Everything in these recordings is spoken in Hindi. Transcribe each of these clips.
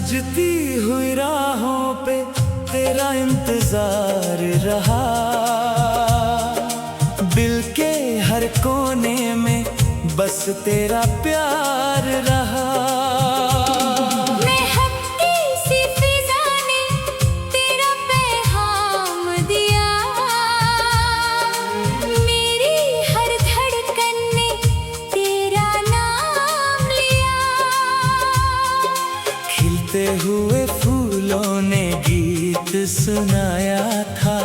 सजती हुई राहों पे तेरा इंतजार रहा, दिल के हर कोने में बस तेरा प्यार रहा। खिलते हुए फूलों ने गीत सुनाया था,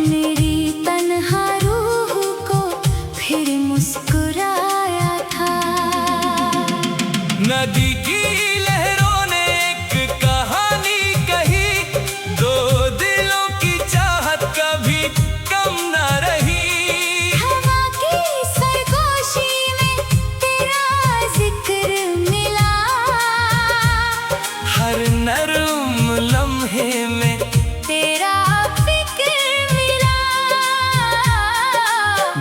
मेरी तन्हा रूह को फिर मुस्कुराया था। नदी की लहरों ने एक कहानी कही, दो दिलों की चाहत कभी कम न रही। हवा की सरगोशी में तेरा जिक्र मिला, हर नरम लम्हे में तेरा फिक्र मिला।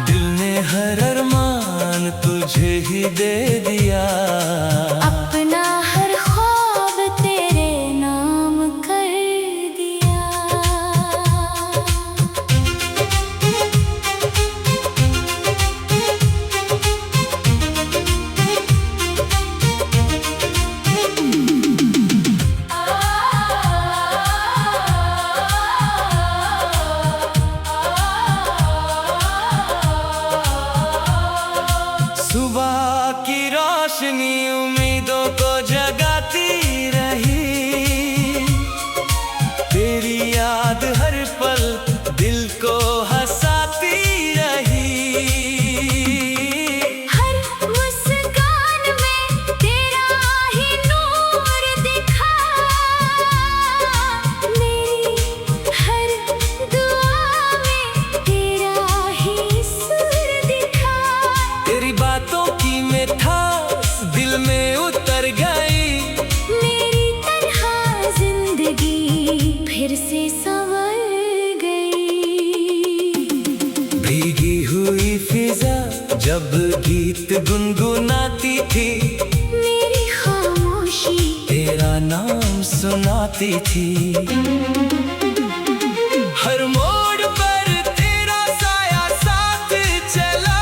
दिल ने हर अरमान तुझे ही दे दिया, अपना हर ख्वाब तेरे नाम कर दिया। सुबह की रोशनी उम्मीदों को जगाती रही, तेरी याद हर पल दिल को हंसाती रही। हर मुस्कान में तेरा ही नूर दिखा, मेरी हर दुआ में तेरा ही सुर दिखा। तेरी बातों की मिठास दिल में उतर गई, मेरी तन्हा जिंदगी फिर से संवर गई। भीगी हुई फिजा जब गीत गुनगुनाती थी, मेरी खामोशी तेरा नाम सुनाती थी। हर मोड़ पर तेरा साया साथ चला,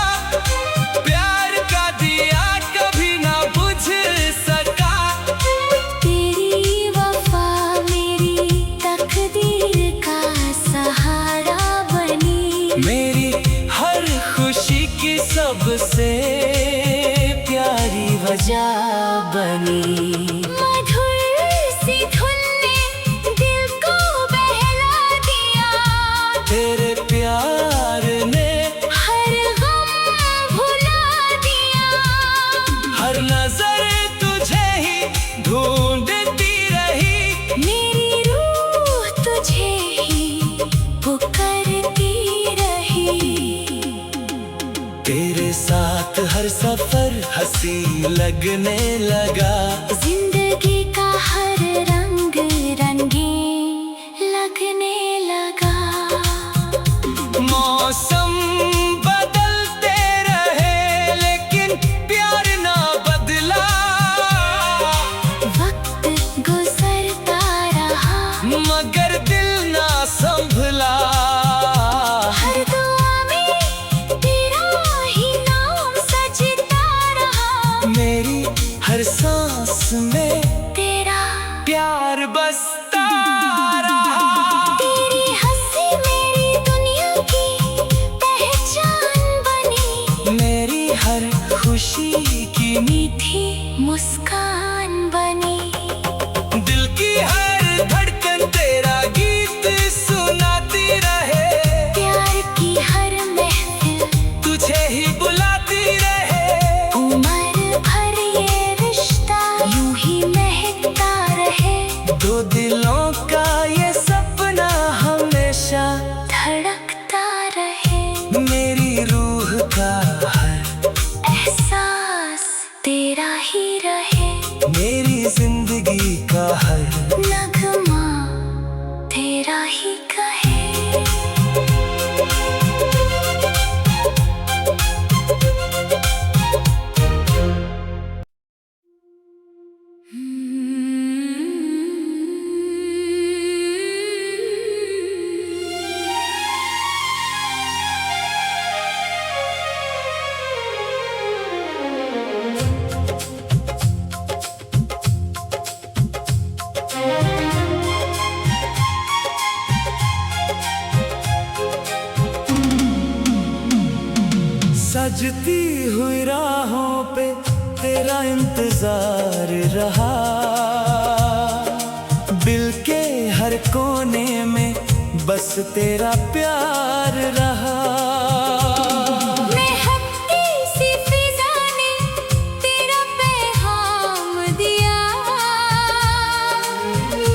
प्यार का दिया कभी ना बुझ सका। तेरी वफा मेरी तकदीर का सहारा बनी, मेरी हर खुशी की सबसे प्यारी वजह बनी। मधुर सी धुन ने दिल को बहला दिया, तेरे प्यार ने हर गम भुला दिया। हर नजर तुझे ही ढूंढती रही, मेरी रूह तुझे ही पुकारती रही। तेरे साथ हर सफर हंसी लगने लगा, जिंदगी का हर रंग रंगीन लगने लगा। मौसम बदलते रहे लेकिन प्यार ना बदला, वक्त गुजरता रहा मगर दिल ना संभला। हर दुआ में तेरा ही नाम सजता रहा, मेरी हर सांस सजती हुई राहों पे तेरा इंतजार रहा, दिल के हर कोने में बस तेरा प्यार रहा। महकती सी फिजा ने तेरा पैगाम दिया,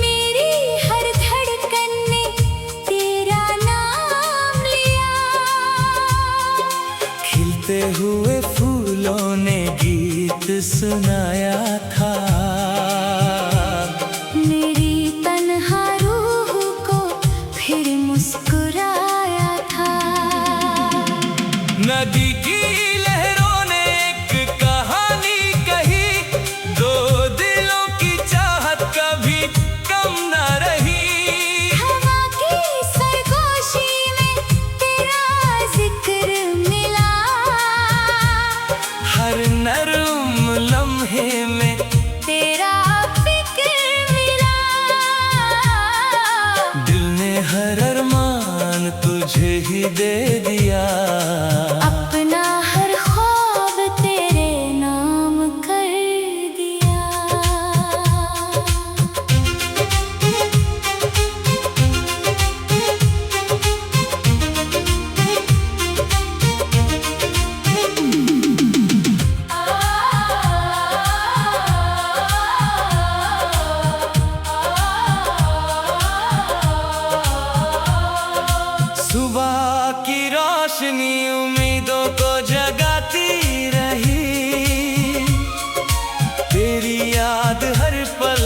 मेरी हर धड़कन ने तेरा नाम लिया। खिलते हुए फूलों ने गीत सुनाया था, मेरी तन्हा रूह को फिर मुस्कुराया था। नदी की लहरों ने एक कहानी कही, दो दिलों की चाहत कभी कम न रही। हवा की सरगोशी में तेरा जिक्र मिला, हर नर्म लम्हे में तेरा फिक्र मिला। दिल ने हर अरमान तुझे ही दे दिया, अपना हर ख्वाब तेरे नाम कर दिया। सुबह की रोशनी उम्मीदों को जगाती रही, तेरी याद हर पल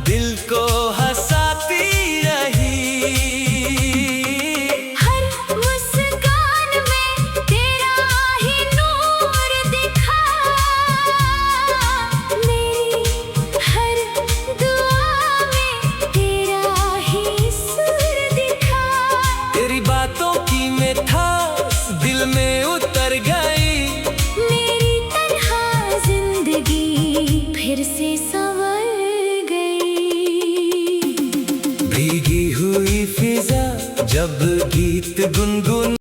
दिल को हंसाती रही। हर मुस्कान में तेरा ही नूर दिखा, मेरी हर दुआ में तेरा ही सुर दिखा। तेरी बातों की मिठास दिल में उतर गई, मेरी तन्हा जिंदगी फिर से संवर गई। भीगी हुई फिजा जब गीत गुनगुन